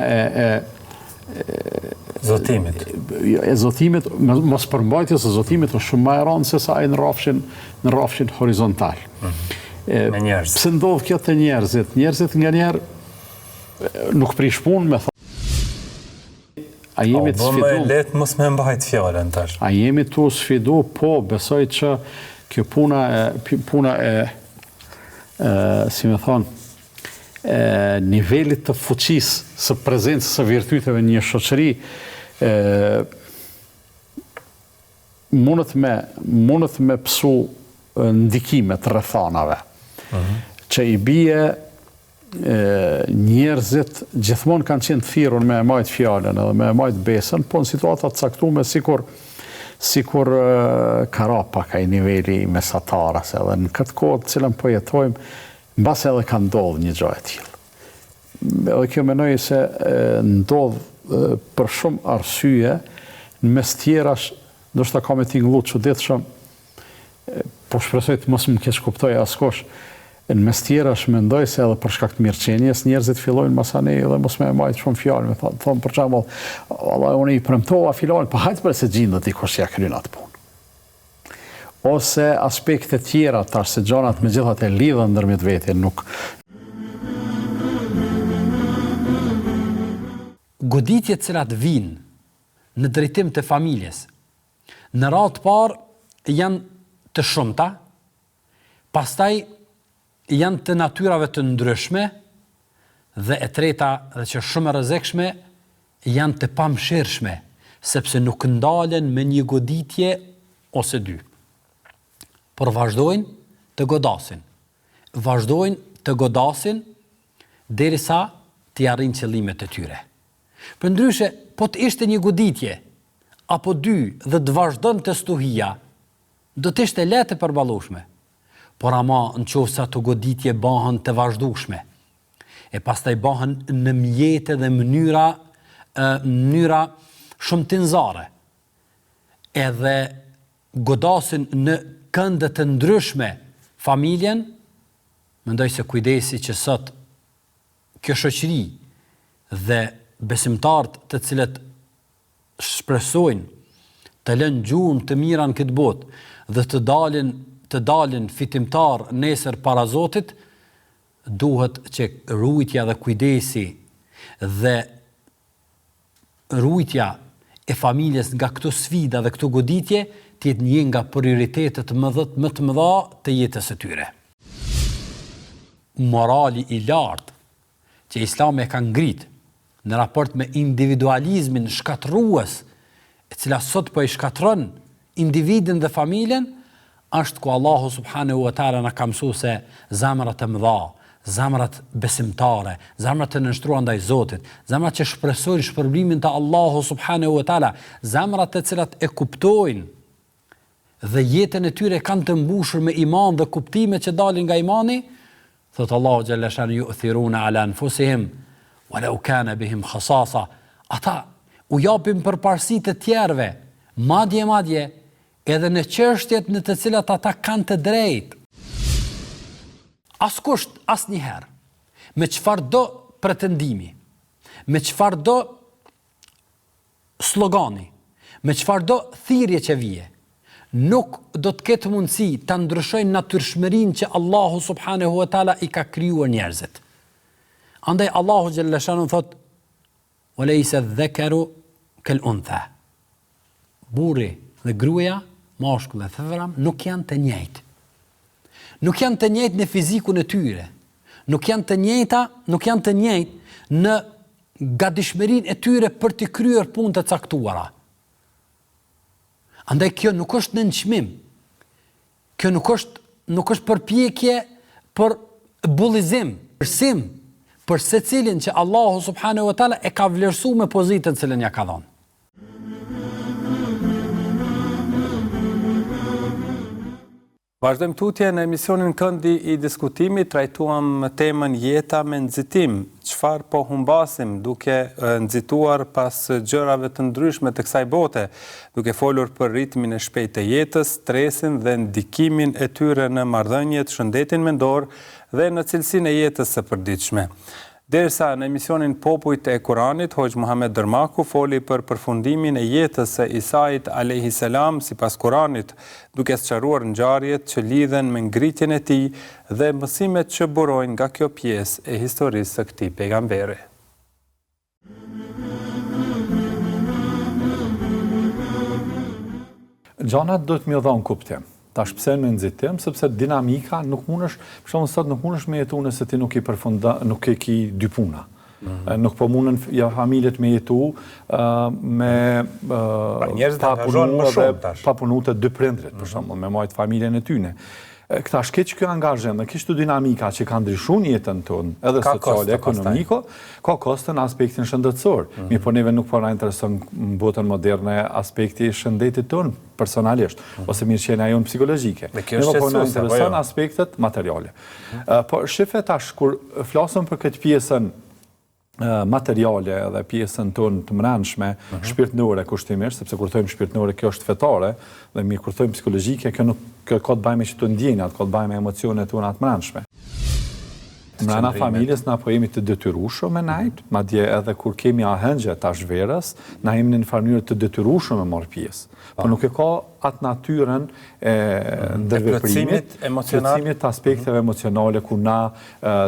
Zotimit. E zotimit, mos përmbajtjes e zotimit është shumë më e rëndë se sa ai në rrafshin horizontal. Me njerëz. Pse ndodh kjo te njerëzit? Njerëzit nganjëherë nuk prish punë me a jemi të sfidu? Bëmë letë mos me mbajt fjallën tash. A jemi të sfidu? Po, besoj që kjo puna si me thonë, nivelit të fuqisë së prezencës së virtyteve në një shoqëri mundet me pësu ndikimet rrethanave që i bie njerëzit gjithmonë kanë qenë të thirrur me majt fjalën edhe me majt besën, po në situata të caktuara sikur ka ra pak ai niveli mesatarës, edhe në këtë kohë të cilën po jetojmë, mbas edhe ka ndodhur një gjë e tillë. Edhe kjo mendoj se ndodh për shumë arsye, në mes tjerash, ndoshta ka me tingullu çuditshëm, po shpresoj të mos më keq kuptoj askush. Në mes tjerash mendoj se edhe për shkak të mirëqenies njerëzit fillojnë masane dhe mos më majt shumë fjalë, me thonë për shembull, valla unë i premtova filan, po hajt për se gjindet i kush ja kryen atë punë. Ose aspekte tjera tash se gjanat me gjithat e lidhen ndërmjet vete, nuk. Goditjet cilat vinë në drejtim të familjes, në radhë të parë janë të shumta, pastaj janë të natyrave të ndryshme, dhe e treta dhe që shumë e rrezikshme janë të pamshirshme, sepse nuk ndalen me një goditje ose dy. Por vazhdojnë të godasin derisa t'i arrijnë qëllimet e tyre. Përndryshe, po të ishte një goditje apo dy dhe të vazhdon të stuhia, do të ishte lehtë e përballueshme. Por ama në qoftë se ato goditje bëhen të vazhdueshme, e pastaj bëhen në mjete dhe mënyra shumë tinzare, edhe godasin në kënde të ndryshme familjen, mendoj se kujdesi që sot kjo shoqëri dhe besimtarët të cilët shpresojnë të lënë gjuhën të mira në këtë botë dhe të dalin fitimtar nesër para Zotit, duhet që rujtja dhe kujdesi dhe rujtja e familjes nga këto sfida dhe këto goditje të jetë një nga prioritetet më të mëdha të jetës së tyre. Morali i lartë që Islami e ka ngrit në raport me individualizmin shkatrues, e cila sot po i shkatron individin dhe familjen, është ku Allahu subhanahu wa taala na ka mësuar se zemrat e mëdha, zemrat besimtare, zemrat të nënshtruara ndaj Zotit, zemrat që shpresojnë shpërblimin të Allahu subhanahu wa taala, zemrat të cilat e kuptojnë dhe jetën e tyre kanë të mbushur me iman dhe kuptime që dalin nga imani, thot Allahu xhalla shanu yu'thiruna ala anfusihim walau kana bihim khasasa. Ata u japin përparësi të tjerëve, madje edhe në çështjet në të cilat ata kanë të drejtë. Askush asnjëherë, me çfarëdo pretendimi, me çfarëdo slogani, me çfarëdo thirrje që vije, nuk do të ketë mundësi të ndryshojnë natyrshmërinë që Allahu subhanahu wa taala i ka krijuar njerëzit. Andaj Allahu xhalla shanu thot: "Walaysa adh-dhakaru kal-untha." Burri dhe gruaja, mashkull dhe femra, nuk janë të njëjtë. Nuk janë të njëjtë në fizikun e tyre. Nuk janë të njëjtë në gatishmërinë e tyre për të kryer punë të caktuara. Andaj kjo nuk është nënçmim. Kjo nuk është përpjekje për bullizim, përsim për secilin që Allahu subhanahu wa taala e ka vlerësuar me pozitën që ja ka dhënë. Vazhdojmë tutje në emisionin Këndi i diskutimit, trajtuam temën jeta me nxitim. Çfarë po humbasim duke nxituar pas gjërave të ndryshme të kësaj bote, duke folur për ritmin e shpejtë të jetës, stresin dhe ndikimin e tyre në marrëdhëniet, shëndetin mendor dhe në cilësinë e jetës së përditshme. Derisa në emisionin Popujt e Kuranit, Hoxh Muhammed Dërmaku foli për përfundimin e jetës së Isait alayhis salam sipas Kuranit, duke sqaruar ngjarjet që lidhen me ngritjen e tij dhe mësimet që burojnë nga kjo pjesë e historisë së këtij pejgamberi. Gjanat do të më dhon kuptim. Tash pse në nxitim, sepse dinamika nuk mundesh, për shembull sot nuk mundesh me jetu nëse ti nuk e ki dy puna. Nuk po mundën familjet me jetu me pa punu të dy prindrit, për shembull, me majt familjen e tyne. Këta shkeq kjo angazhem dhe kështu dinamika që ka ndryshu jetën tonë, edhe sociale, ekonomiko, ka koste në aspektin shëndetësor. Mi po neve nuk po na intereson në botën moderne aspekti shëndetit tonë personalisht, ose mirë qenë ajo në psikologjike. Neve po na intereson aspektet materiale. Po shife tash, kur flasëm për këtë pjesën materiale dhe pjesën tonë të mbrëmshme, shpirtërore kushtimisht, sepse kur thojmë shpirtërore kjo është fetare, dhe mirë kur thojmë psikologjike, kjo ka të bëjë me që të ndjenjat, ka të bëjë me emocionet tona të mbrëmshme. Mbrana familjes na po jemi të detyrueshëm me najt, madje edhe kur kemi ahëngje tash verës, na jemi në një mënyrë të detyrueshëm me marr pjesë. Po nuk e ka atë natyrën e ndërveprimit, plotësimit të aspekteve emocionale ku na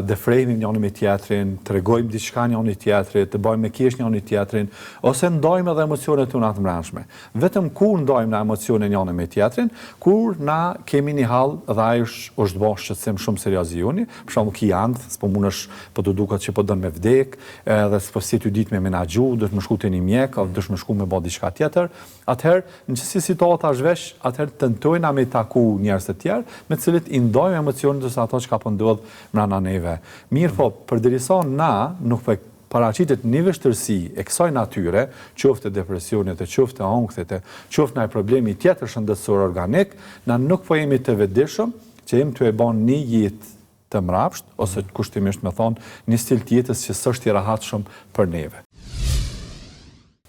defrejmë njëri me tjetrin, tregojmë diçka njëri tjetrit, të bëjmë me keq njëri tjetrin, ose ndajmë edhe emocionet tona të mbrëmshme. Vetëm kur ndajmë na emocione njëri me tjetrin, kur na kemi një hall dhe ai është bosh shqetësim shumë serioz i joni, për shembull ki ankth, s'po mundesh, po të duket që po don me vdek, edhe s'po si ty ditë me menaxhu, do të më shku te një mjek, apo do të më shku me bë diçka tjetër. Atëherë, në çësi situata zhvesh, atëherë tentojna me taku njerëz të tjerë, me të cilët i ndajmë emocionet ose ato që po ndodh brenda neve. Mirë po, përderisa na nuk po paraqitet një vështirësi e kësaj natyre, qoftë depresionit, qoftë ankthit, qoftë ndaj problemi tjetër shëndetësor organik, na nuk po jemi të vetëdijshëm që jemi të e bën një jetë të mrapsht, ose kushtimisht me thonë, një stil të jetës që s'është i rahatshëm për neve.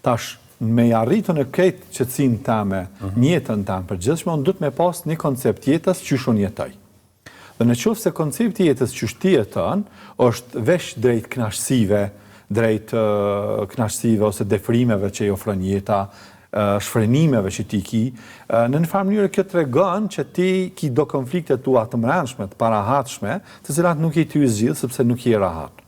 Tash, me arritën e këtë qetësinë tame, jetën tame përgjithshme, unë duhet me pas një koncept jetës qysh unë jetoj. Dhe në qoftë se koncepti jetës qysh ti jeton, është vesh drejt kënaqësive, drejt kënaqësive ose defrimeve që i ofron jeta, shfrenimeve që ti ki, në një farë mënyrë kjo tregon që ti ki do konflikte tua të mbrëmshme, të parahatshme, të cilat nuk i ty zgjidh sepse nuk i rahat.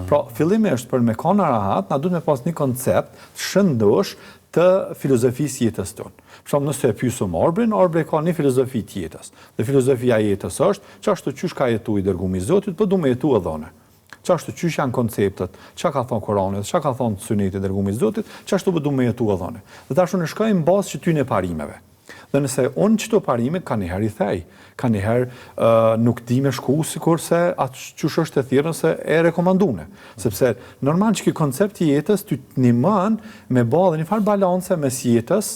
Pra, fillimisht për me qenë rahat, na duhet me pas një koncept të shëndosh të filozofisë jetës tonë. Për shembull, nëse e pyesëm Orbrin ka një filozofi të jetës. Dhe filozofia e jetës është çashtu qysh ka jetu i dërguari i Zotit, po du me jetu edhe. Çashtu qysh janë konceptet, çka ka thënë Kurani, çka ka thënë Suneti i dërguarit të Zotit, çashtu po du me jetu edhe. Dhe tash unë shkoj në bazë që ty në parimeve. Dhe nëse unë qëto parime, ka njëherë i thej, ka njëherë nuk di me shku, sikur se atë qësh është e thirë nëse e rekomandune. Sepse normal që ki koncepti jetës ty të njëman me ba dhe një farë balance mes jetës,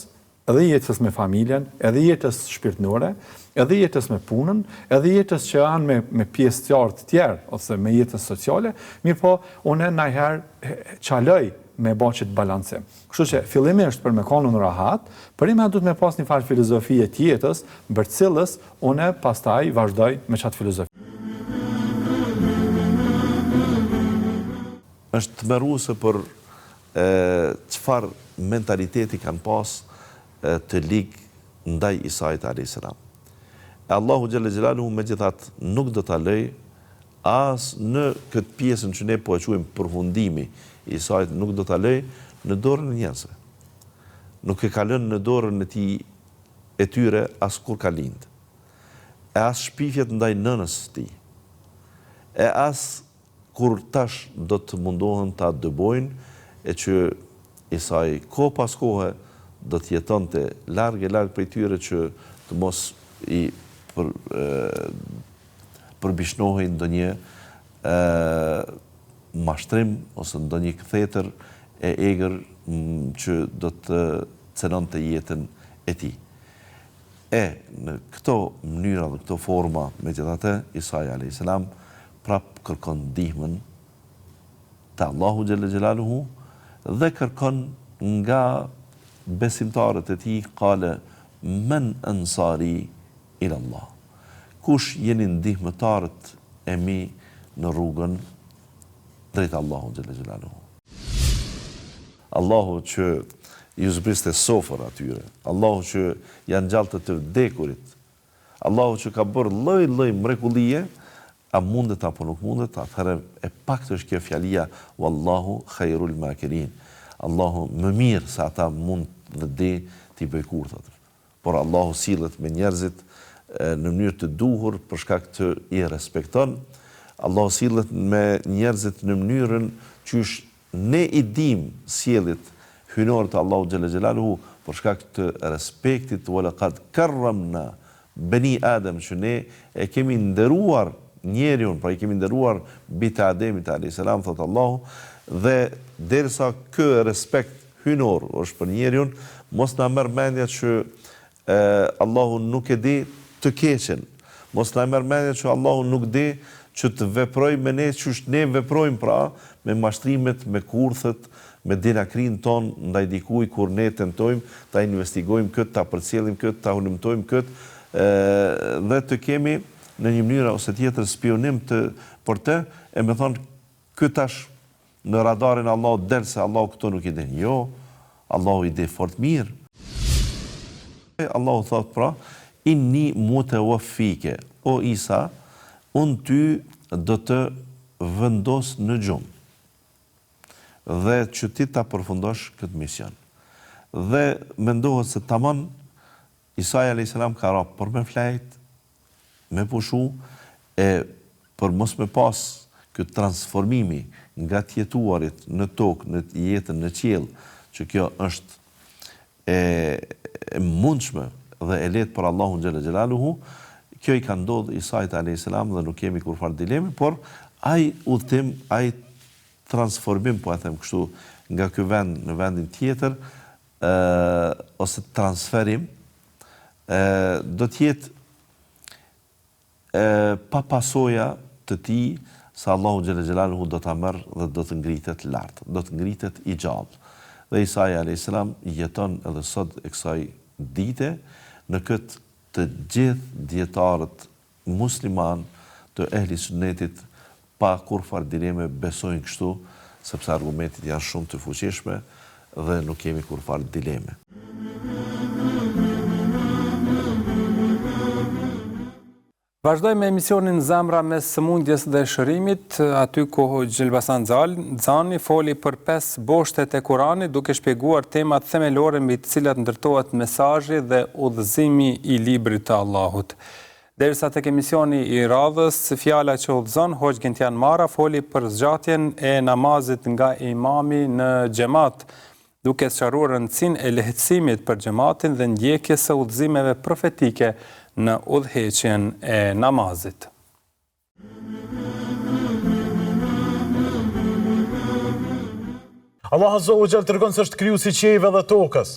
edhe jetës me familjen, edhe jetës shpirtënore, edhe jetës me punën, edhe jetës që janë me pjesë të qartë tjerë, ose me jetës sociale, mirë po, unë najherë qaloj me ba që të balancim. Kështu që fillimisht për me konë në rahat, për ime du të me pas një farë filozofie të jetës, bërë cilës une pastaj vazhdoj me qatë filozofi. Është të meruese për çfarë mentaliteti kanë pas të ligë ndaj Isait a.s. Allahu Gjelle Gjelaluhu me gjithat nuk do të lej as në këtë pjesën që ne po e quajmë përfundimi i Isait nuk do të lej në dorën e njerëzve. Nuk e ka lënë në dorën e tyre as kur ka lind. E as shpifjet ndaj nënës ti. E as kur tash do të mundohen ta dëbojnë e që Isai ko pas kohë do të jetonte larg prej tyre që të mos i përbishnohin ndonjë mashtrim ose ndonjë kthjetër e egër që do të cënonte jetën e tij. Në këto mënyra dhe këto forma, megjithatë, Isa a.s. prap kërkon ndihmën te Allahu xhalla xhelaluhu dhe kërkon nga besimtarët e tij, qale men ansari ila Allah. Kush jeni ndihmëtarët e mi në rrugën drejt Allahu xhalla xhelaluhu. Allahu që ju zbriste sofër atyre, Allahu që janë gjallë të vdekurit, Allahu që ka bërë lloj mrekullie, a mundet apo nuk mundet, atëherë e paktë është kjo fjalia wallahu khairul makirin. Allahu më mirë se ata mund dhe di t'i bëj kurthat. Por Allahu sillet me njerëzit në mënyrë të duhur për shkak të i respekton. Allahu sillet me njerëzit në mënyrën qysh ne i dim sjellit hynorët Allahu xhalla xhelaluhu për shkak të respektit, wala qad karramna bani Adam, që ne e kemi nderuar njeriun, pra i kemi nderuar bita Ademit alayhis salam, thot Allahu, dhe derisa ky respekt hynor është për njeriun, mos na merr mendja që Allahu nuk e di të keqen, mos na merr mendja që Allahu nuk di që të veprojmë me ne që ne veprojmë, pra me mashtrimet, me kurthët, me dinakrin ton ndaj dikuj, kur ne tentojmë ta investigojmë këtë, ta përcjellim këtë, ta hulumtojmë këtë, dhe të kemi në një mënyrë ose tjetër spionim për të, e me thonë, këtë tash në radarin Allah del se Allah këto nuk i din. Jo, Allah i di fort mirë. Allah thot pra, inni mutawaffike, o Isa, unë ty do të vendos në gjumë, dhe që ti ta përfundosh këtë mision. Dhe mendohet se tamam Isa a.s. ka ra për me flajt, me pushu, për mos me pas këtë transformimi nga tjetuarit në tokë, në jetën në qiell, që kjo është e mundshme dhe e letë për Allahun xhalla xhelaluhu, kjo i ka ndodhur Isait a.s. dhe nuk kemi kurfar dileme, por ai udhtim, ai transformim, po e them kështu, nga ky vend në vendin tjetër, ose transferim, do t'jetë pa pasoja të tij, se Allahu xhalla xhelaluhu do ta merr dhe do të ngritet lart, do të ngritet i gjallë. Dhe Isa alayhis salam jeton edhe sot e kësaj dite në këtë të gjithë dietarët musliman të ehli sunnetit pa kurfar dileme besojnë kështu, sepse argumentet janë shumë të fuqishme dhe nuk kemi kurfar dileme. Vazhdojmë me emisionin Zemra mes sëmundjes dhe shërimit, aty ku Gjelbasan Zani foli për 5 boshtet e Kuranit, duke shpjeguar temat themelore mbi të cilat ndërtohet mesazhi dhe udhëzimi i librit të Allahut. Derisa tek emisioni i radhës, fjala që udhëzon Hoxh Gentian Mara foli për zgjatjen e namazit nga imami në xhamat, duke sqaruar rëndësinë e lehtësimit për xhamatin dhe ndjekjes së udhëzimeve profetike në udhëheqjen e namazit. Allahu Azza wa Jall tregon se është krijuesi i qiejve dhe tokës.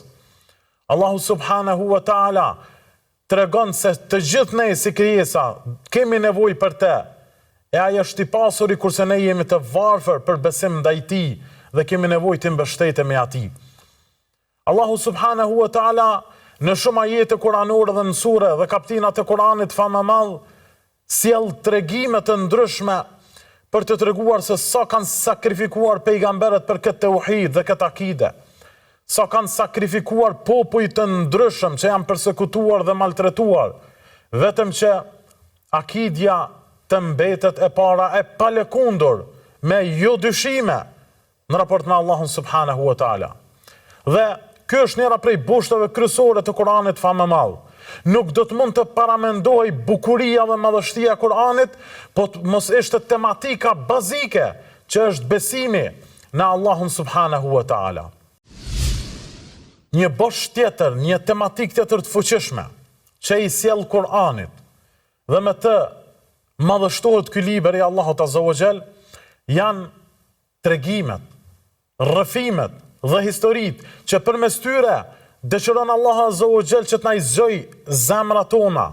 Allahu Subhanahu wa Taala tregon se të gjithë ne si krijesa kemi nevojë për të. E ai është i pasuri kurse ne jemi të varfër për besim ndaj tij dhe kemi nevojë të mbështetemi atij. Allahu Subhanahu wa Taala në shumë ajete kuranore dhe në sure dhe kaptinat e Kuranit famamall sjell tregime të ndryshme për të treguar se sa kanë sakrifikuar pejgamberët për këtë tauhid dhe këtë akide, sa kanë sakrifikuar popuj të ndryshëm që janë persekutuar dhe maltretuar, vetëm që akidja të mbetet e para e palëkundur me jo dyshime në raport me Allahun Subhanahu wa Taala. Dhe ky është njëra prej bushtave kryesore të Kuranit famamall. Nuk do të mund të paramendohej bukuria dhe madhështia e Kuranit, po mos ishte tematika bazike që është besimi në Allahun Subhanahu wa Taala. një bosh tjetër, një tematik tjetër të fuqishme, që i sjell Kur'anit, dhe me të madhështohet ky libër i Allahut Azza wa Jall, janë tregimet, rrëfimet dhe historitë që përmes tyre dëshiron Allahu Azza wa Jall që të na zgjoj zemrat tona,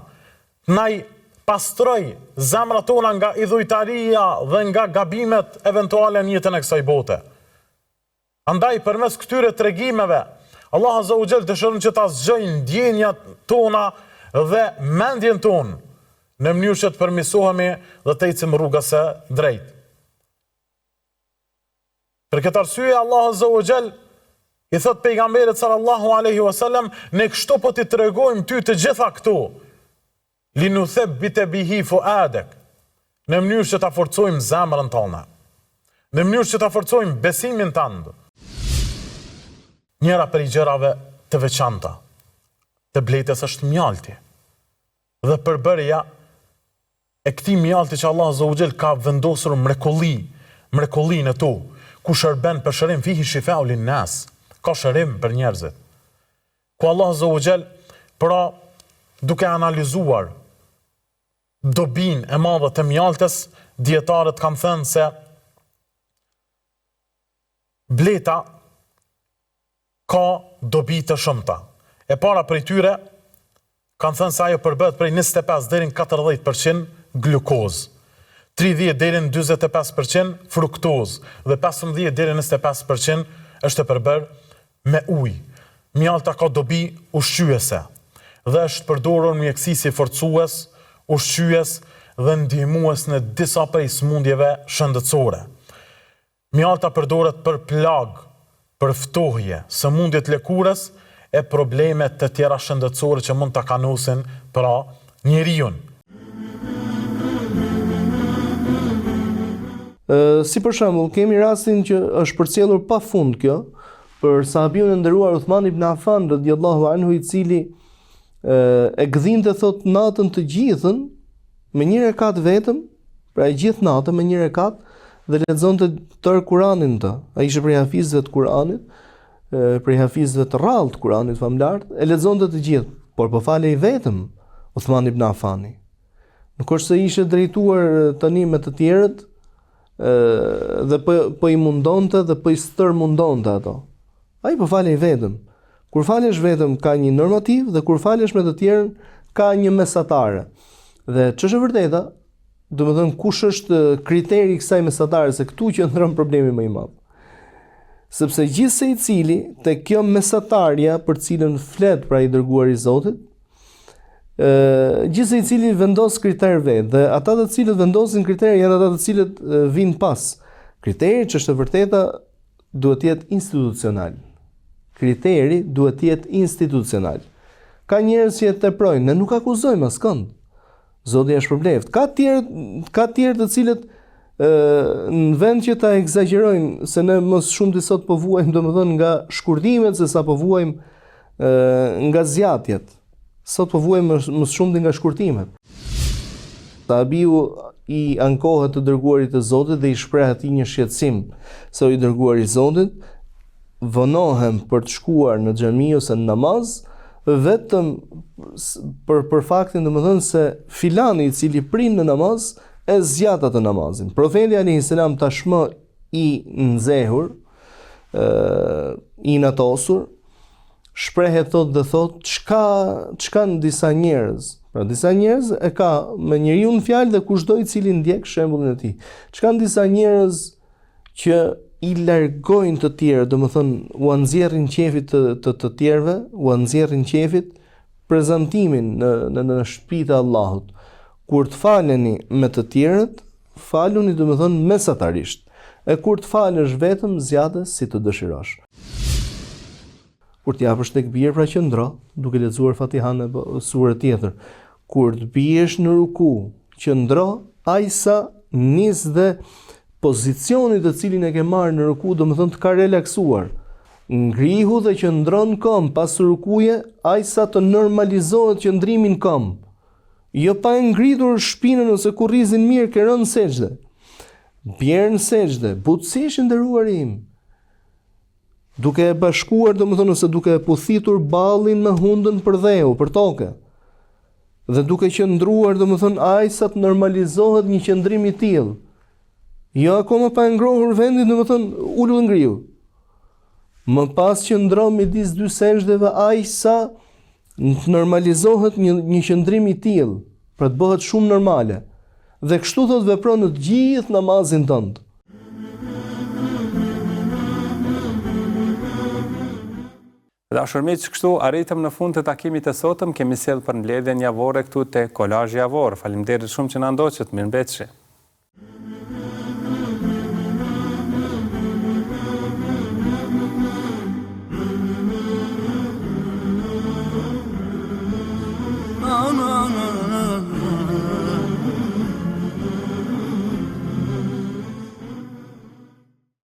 na i pastroj zemrat tona nga idhujtaria dhe nga gabimet eventuale në jetën e kësaj bote. Andaj përmes këtyre tregimeve Allah Azza wa Jall dëshiron që ta zgjojë ndjenjat tona dhe mendjen tonë në mënyrë që të përmirësohemi dhe të ecim rrugës së drejtë. Për këtë arsye Allah Azza wa Jall i thot pejgamberit sallallahu alaihi wasallam, ne kështu po t'i tregojmë ty të gjitha këto, linuthabbita bihi fuadak, në mënyrë që ta forcojmë zemrën tonë, në mënyrë që ta forcojmë besimin tënd. Njëra prej gjërave të veçanta të bletës është mjalti. Dhe përbërja e këtij mjalti që Allah Azza wa Jall ka vendosur mrekullinë e tu, ku shërben për shërim fihi shifau linnas, ka shërim për njerëzit. Ku Allah Azza wa Jall, pra duke analizuar dobin e madhe të mjaltës, dietarët kanë thënë se bleta ka dobi të shumta. E para prej tyre kanë thënë se ajo përbëhet prej 25 deri në 40% glukozë, 30 deri në 45% fruktozë dhe 15 deri në 25% është e përbërë me ujë. Mjalta ka dobi ushqyese dhe është përdorur mjekësi si forcues, ushqyes dhe ndihmues në disa prej sëmundjeve shëndetësore. Mjalta përdoret për plag, për ftohje, sëmundje të lëkurës e probleme të tjera shëndetësore që mund të kanosin pra njeriu. Si për shembull, kemi rastin që është përcjellur pafund kjo për sahabiun e nderuar Uthman ibn Affan radhiyallahu anhu, i cili e gdhinte thot natën të gjithën me një rekat vetëm, pra e gjithë natën me një rekat, dhe lexonte tër Kur'anin të. Ai ishte prej hafizëve të Kur'anit, prej hafizëve të rrallë të Kur'anit famlar, e lexonte të gjithë, por po falej vetëm Uthman ibn Affani. Nuk është se ishte drejtuar tani me të tjerët, dhe po i mundonte dhe po i stërmundonte ato. Ai po falej vetëm. Kur falesh vetëm ka një normativ dhe kur falesh me të tjerën ka një mesatare. Dhe ç'është e vërteta, domethënë kush është kriteri i kësaj mesatare, se këtu që ndron problemi më i madh. Sepse gjithë secili te kjo mesatarja për cilën flet pra i dërguari i Zotit, gjithë secili vendos kriter vet, dhe ata të cilët vendosin kriter janë ata të cilët vinë pas. Kriteri që është e vërteta duhet të jetë institucional. Kriteri duhet të jetë institucional. Ka njerëz që teprojnë, ne nuk akuzojmë askënd. Zoti është përbleft. Ka tjerë të cilët në vend që ta egzagjerojnë se ne më shumë të sot po vuajmë domethënë nga shkurtimet se sa po vuajmë nga zjatjet. Sot po vuajmë më shumë nga shkurtimet. Sahabiu i ankohet të dërguarit të Zotit dhe i shpreh atij një shqetësim se i dërguari i Zotit vonohem për të shkuar në xhami ose në namaz vetëm për faktin domethënë se filani i cili prin në namaz e zgjat atë namazin. Profeti alayhis salam tashmë i nxehur, i natosur, shprehet thot çka në disa njerëz. Pra disa njerëz e ka me njeriu në fjalë dhe kushdo i cili ndjek shembullin e tij. Çka në disa njerëz që i largojnë të tjerë, domethënë u nxjerrin qefit të tjerëve, u nxjerrin qefit prezantimin në shtëpitë e Allahut. Kur të faleni me të tjerët, faluni domethënë mesatarisht. E kur të falësh vetëm, zgjate si të dëshirosh. Kur të japësh tek bir pra qëndro, duke lexuar Fatihan e surë tjetër. Kur të biesh në ruku, qëndro ajsa nis dhe pozicionit të cilin e ke marrë në ruku, domethënë të ka relaksuar. Ngrihu dhe qëndron këmbë pas rukuje, ajsa të normalizohet qëndrimi në këmbë. Jo pa ngritur shpinën ose kurrizin mirë ke rënë në sejdë. Bjerë në sejdë, butësisht nderuar im. duke e bashkuar, domethënë, ose duke e puthitur ballin me hundën për dheu, për tokë. Dhe duke qëndruar, domethënë, ajsa të normalizohet një qëndrim i tillë. Jo akoma pa ngrohur vendin, domethënë, ulu ngriu. Më pas qëndron midis dy sejshdeve ajsa të normalizohet një qëndrim i tillë, pra të bëhet shumë normale. Dhe kështu thot vepron në të gjithë namazin tënd. Dashur miq, kështu arritëm në fund të takimit të sotëm, kemi sjellë për mbledhjen javore këtu te Kolazhi Javor. Faleminderit shumë që na ndoqët, mirëmbëjtje.